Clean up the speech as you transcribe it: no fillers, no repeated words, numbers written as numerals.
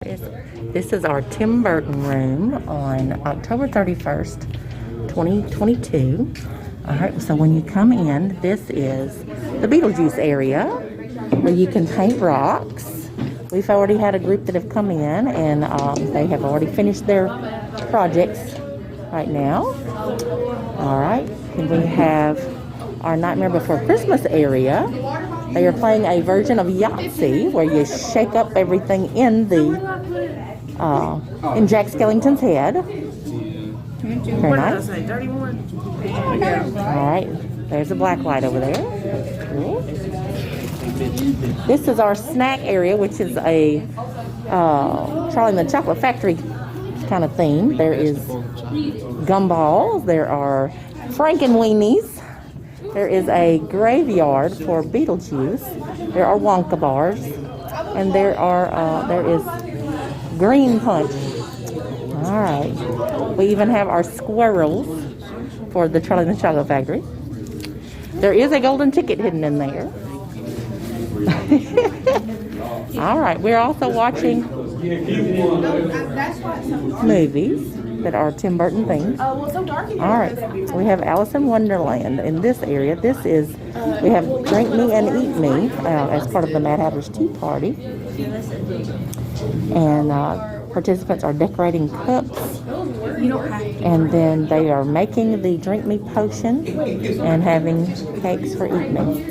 This is our Tim Burton room on October 31st, 2022. All right, so when you come in, this is the Beetlejuice area where you can paint rocks. We've already had a group that have come in and they have already finished their projects right now. All right, and we have our Nightmare Before Christmas area. They are playing a version of Yahtzee where you shake up everything in Jack Skellington's head. Very nice. All right, there's a black light over there. Cool. This is our snack area, which is a Charlie and the Chocolate Factory kind of theme. There is gumballs. There are Frankenweenies. There is a graveyard for Beetlejuice. There are Wonka Bars, and there is green punch. All right. We even have our squirrels for the Charlie and the Chocolate Factory. There is a golden ticket hidden in there. All right. We're also watching movies that are Tim Burton themed. All right, we have Alice in Wonderland in this area. We have Drink Me and Eat Me as part of the Mad Hatter's Tea Party. And participants are decorating cups. And then they are making the Drink Me potion and having cakes for Eat Me.